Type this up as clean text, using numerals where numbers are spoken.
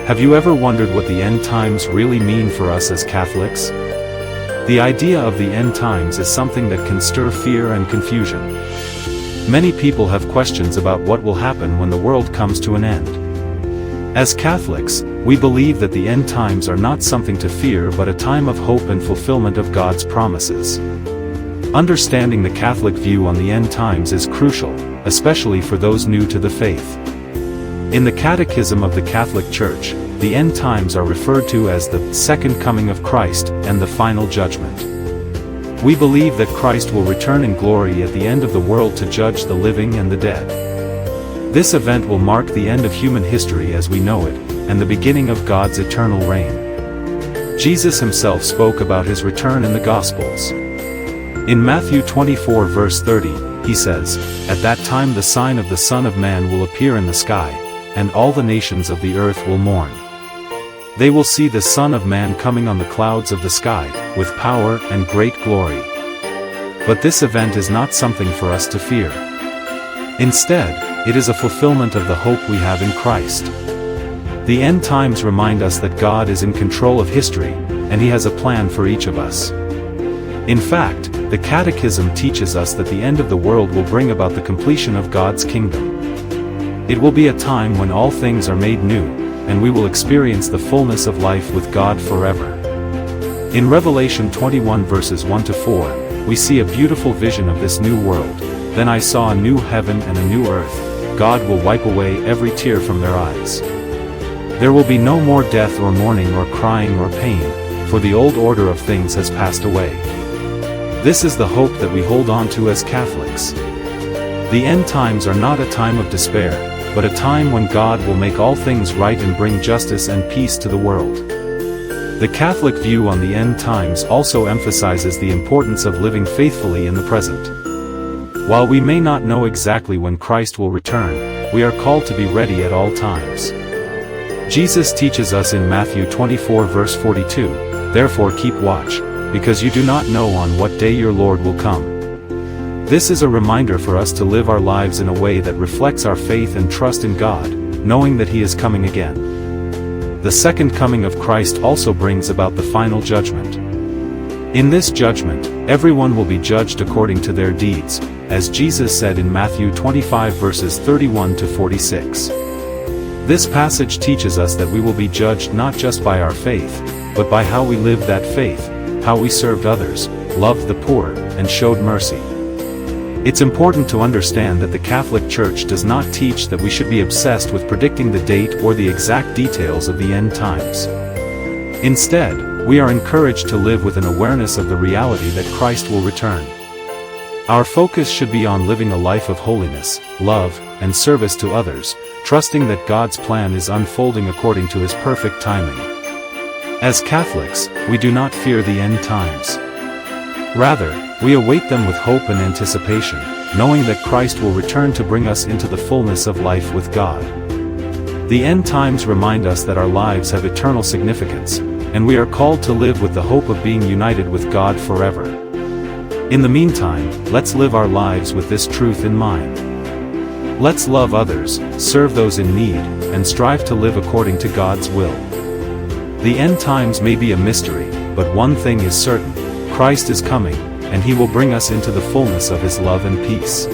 Have you ever wondered what the end times really mean for us as Catholics? The idea of the end times is something that can stir fear and confusion. Many people have questions about what will happen when the world comes to an end. As Catholics, we believe that the end times are not something to fear but a time of hope and fulfillment of God's promises. Understanding the Catholic view on the end times is crucial, especially for those new to the faith. In the Catechism of the Catholic Church, the end times are referred to as the second coming of Christ and the final judgment. We believe that Christ will return in glory at the end of the world to judge the living and the dead. This event will mark the end of human history as we know it, and the beginning of God's eternal reign. Jesus himself spoke about his return in the Gospels. In Matthew 24 verse 30, he says, "At that time the sign of the Son of Man will appear in the sky, and all the nations of the earth will mourn. They will see the Son of Man coming on the clouds of the sky, with power and great glory." But this event is not something for us to fear. Instead, it is a fulfillment of the hope we have in Christ. The end times remind us that God is in control of history, and he has a plan for each of us. In fact, the Catechism teaches us that the end of the world will bring about the completion of God's kingdom. It will be a time when all things are made new, and we will experience the fullness of life with God forever. In Revelation 21 verses 1 to 4, we see a beautiful vision of this new world. "Then I saw a new heaven and a new earth. God will wipe away every tear from their eyes. There will be no more death or mourning or crying or pain, for the old order of things has passed away." This is the hope that we hold on to as Catholics. The end times are not a time of despair, but a time when God will make all things right and bring justice and peace to the world. The Catholic view on the end times also emphasizes the importance of living faithfully in the present. While we may not know exactly when Christ will return, we are called to be ready at all times. Jesus teaches us in Matthew 24 verse 42, "Therefore keep watch, because you do not know on what day your Lord will come." This is a reminder for us to live our lives in a way that reflects our faith and trust in God, knowing that he is coming again. The second coming of Christ also brings about the final judgment. In this judgment, everyone will be judged according to their deeds, as Jesus said in Matthew 25 verses 31 to 46. This passage teaches us that we will be judged not just by our faith, but by how we lived that faith, how we served others, loved the poor, and showed mercy. It's important to understand that the Catholic Church does not teach that we should be obsessed with predicting the date or the exact details of the end times. Instead, we are encouraged to live with an awareness of the reality that Christ will return. Our focus should be on living a life of holiness, love, and service to others, trusting that God's plan is unfolding according to his perfect timing. As Catholics, we do not fear the end times. Rather, we await them with hope and anticipation, knowing that Christ will return to bring us into the fullness of life with God. The end times remind us that our lives have eternal significance, and we are called to live with the hope of being united with God forever. In the meantime, let's live our lives with this truth in mind. Let's love others, serve those in need, and strive to live according to God's will. The end times may be a mystery, but one thing is certain: Christ is coming, and he will bring us into the fullness of his love and peace.